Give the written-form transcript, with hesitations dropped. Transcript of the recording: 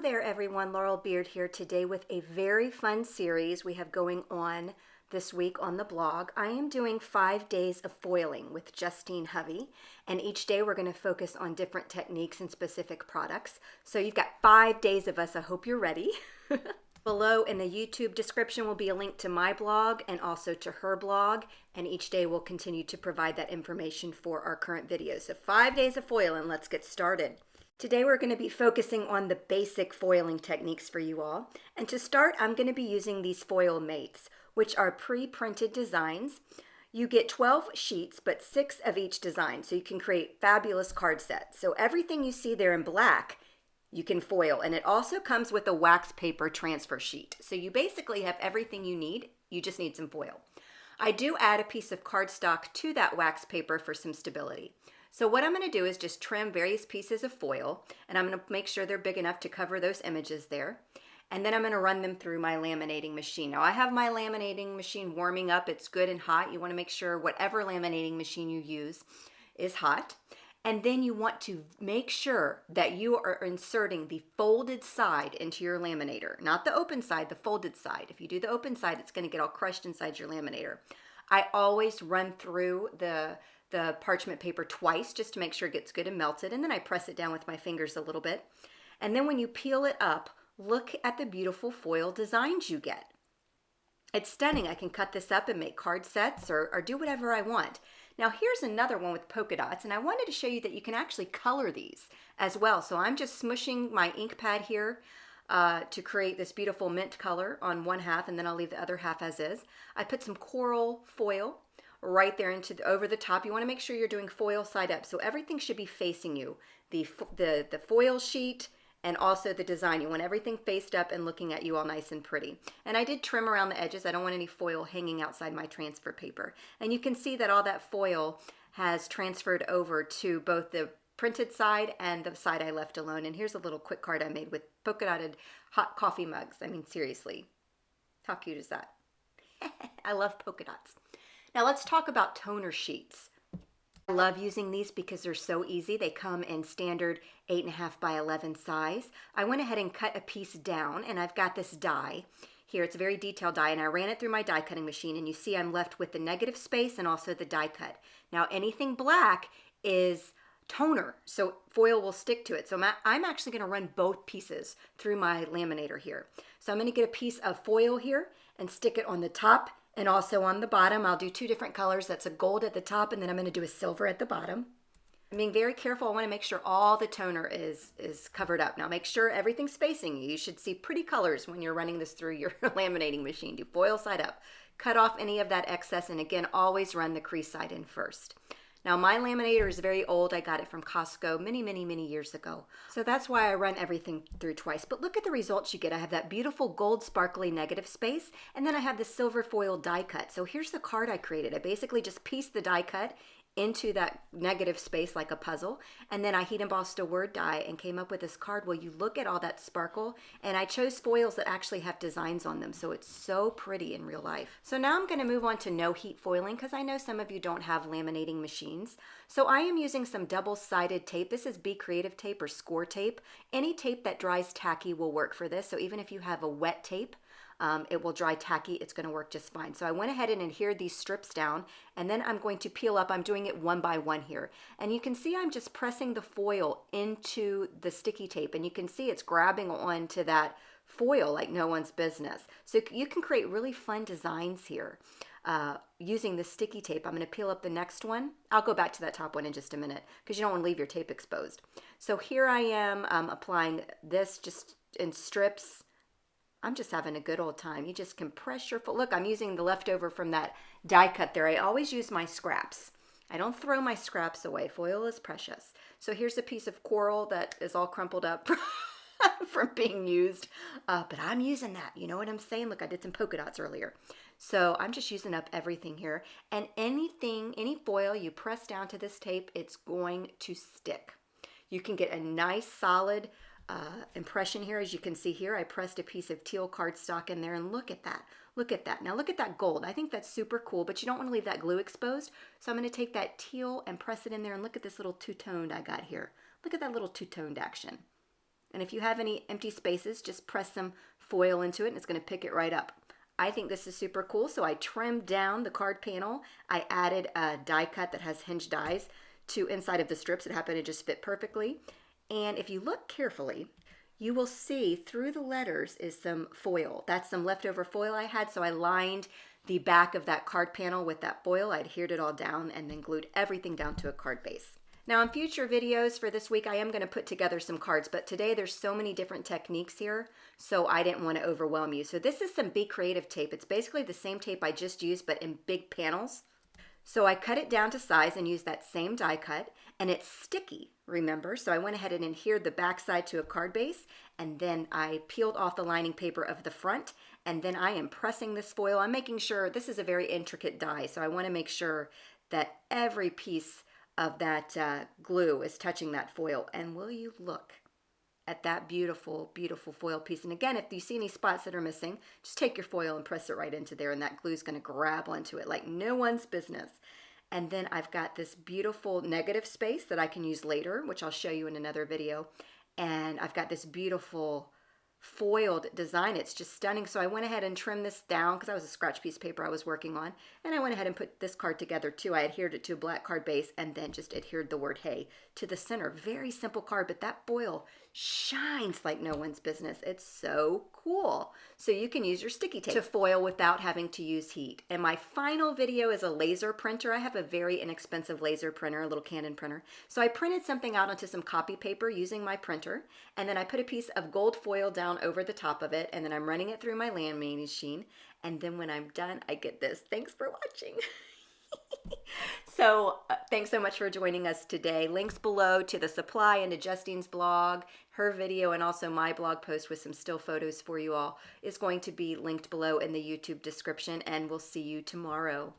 there everyone, Laurel Beard here today with a very fun series we have going on this week on the blog. I am doing 5 days of foiling with Justine Hovey, and each day we're going to focus on different techniques and specific products. So you've got 5 days of us. I hope you're ready. Below in the YouTube description will be a link to my blog and also to her blog, and each day we'll continue to provide that information for our current videos. So 5 days of foiling, let's get started. Today we're going to be focusing on the basic foiling techniques for you all. And to start, I'm going to be using these foil mates, which are pre-printed designs. You get 12 sheets, but 6 of each design, so you can create fabulous card sets. So everything you see there in black, you can foil. And it also comes with a wax paper transfer sheet. So you basically have everything you need. You just need some foil. I do add a piece of cardstock to that wax paper for some stability. So what I'm going to do is just trim various pieces of foil, and I'm going to make sure they're big enough to cover those images there. And then I'm going to run them through my laminating machine. Now I have my laminating machine warming up. It's good and hot. You want to make sure whatever laminating machine you use is hot. And then you want to make sure that you are inserting the folded side into your laminator. Not the open side, the folded side. If you do the open side, it's going to get all crushed inside your laminator. I always run through the parchment paper twice just to make sure it gets good and melted, and then I press it down with my fingers a little bit. And then when you peel it up, look at the beautiful foil designs you get. It's stunning. I can cut this up and make card sets or do whatever I want. Now here's another one with polka dots, and I wanted to show you that you can actually color these as well. So I'm just smushing my ink pad here to create this beautiful mint color on one half, and then I'll leave the other half as is. I put some coral foil right there over the top. You want to make sure you're doing foil side up, so everything should be facing you. The foil sheet and also the design. You want everything faced up and looking at you all nice and pretty. And I did trim around the edges. I don't want any foil hanging outside my transfer paper. And you can see that all that foil has transferred over to both the printed side and the side I left alone. And here's a little quick card I made with polka dotted hot coffee mugs. I mean, seriously, how cute is that? I love polka dots. Now let's talk about toner sheets. I love using these because they're so easy. They come in standard 8.5 by 11 size. I went ahead and cut a piece down, and I've got this die here. It's a very detailed die, and I ran it through my die cutting machine, and you see I'm left with the negative space and also the die cut. Now anything black is toner, so foil will stick to it. So I'm actually going to run both pieces through my laminator here. So I'm going to get a piece of foil here and stick it on the top and also on the bottom. I'll do 2 different colors. That's a gold at the top, and then I'm going to do a silver at the bottom. I'm being very careful. I want to make sure all the toner is covered up. Now make sure everything's facing you. You should see pretty colors when you're running this through your laminating machine. Do foil side up. Cut off any of that excess, and again, always run the crease side in first. Now my laminator is very old. I got it from Costco many years ago. So that's why I run everything through twice. But look at the results you get. I have that beautiful gold sparkly negative space, and then I have the silver foil die cut. So here's the card I created. I basically just pieced the die cut into that negative space like a puzzle, and then I heat embossed a word die and came up with this card. Well, you look at all that sparkle, and I chose foils that actually have designs on them, so it's so pretty in real life. So now I'm going to move on to no heat foiling because I know some of you don't have laminating machines. So I am using some double-sided tape. This is Be Creative tape or score tape. Any tape that dries tacky will work for this, so even if you have a wet tape, it will dry tacky. It's going to work just fine. So I went ahead and adhered these strips down, and then I'm going to peel up. I'm doing it one by one here. And you can see I'm just pressing the foil into the sticky tape, and you can see it's grabbing onto that foil like no one's business. So you can create really fun designs here using the sticky tape. I'm going to peel up the next one. I'll go back to that top one in just a minute because you don't want to leave your tape exposed. So here I am applying this just in strips. I'm just having a good old time. You just compress your foot. Look, I'm using the leftover from that die cut there. I always use my scraps. I don't throw my scraps away. Foil is precious. So here's a piece of coral that is all crumpled up from being used. But I'm using that. You know what I'm saying? Look, I did some polka dots earlier. So I'm just using up everything here. And any foil you press down to this tape, it's going to stick. You can get a nice solid impression here. As you can see here, I pressed a piece of teal cardstock in there, and look at that. Look at that. Now look at that gold. I think that's super cool, but you don't want to leave that glue exposed. So I'm going to take that teal and press it in there, and look at this little two-toned I got here. Look at that little two-toned action. And if you have any empty spaces, just press some foil into it and it's going to pick it right up. I think this is super cool, so I trimmed down the card panel. I added a die cut that has hinged dies to inside of the strips. It happened to just fit perfectly. And if you look carefully, you will see through the letters is some foil. That's some leftover foil I had, so I lined the back of that card panel with that foil. I adhered it all down and then glued everything down to a card base. Now in future videos for this week, I am going to put together some cards, but today there's so many different techniques here, so I didn't want to overwhelm you. So this is some Be Creative tape. It's basically the same tape I just used, but in big panels. So I cut it down to size and used that same die cut, and it's sticky, remember? So I went ahead and adhered the back side to a card base, and then I peeled off the lining paper of the front, and then I am pressing this foil. I'm making sure, this is a very intricate die, so I want to make sure that every piece of that glue is touching that foil. And will you look at that beautiful, beautiful foil piece. And again, if you see any spots that are missing, just take your foil and press it right into there, and that glue is going to grab onto it like no one's business. And then I've got this beautiful negative space that I can use later, which I'll show you in another video. And I've got this beautiful foiled design. It's just stunning. So I went ahead and trimmed this down because that was a scratch piece of paper I was working on. And I went ahead and put this card together too. I adhered it to a black card base and then just adhered the word hey to the center. Very simple card, but that foil shines like no one's business. It's so cool. So you can use your sticky tape to foil without having to use heat. And my final video is a laser printer. I have a very inexpensive laser printer, a little Canon printer. So I printed something out onto some copy paper using my printer, and then I put a piece of gold foil down over the top of it, and then I'm running it through my laminating machine, and then when I'm done, I get this. Thanks for watching. So thanks so much for joining us today. Links below to the supply and to Justine's blog, her video, and also my blog post with some still photos for you all is going to be linked below in the YouTube description, and we'll see you tomorrow.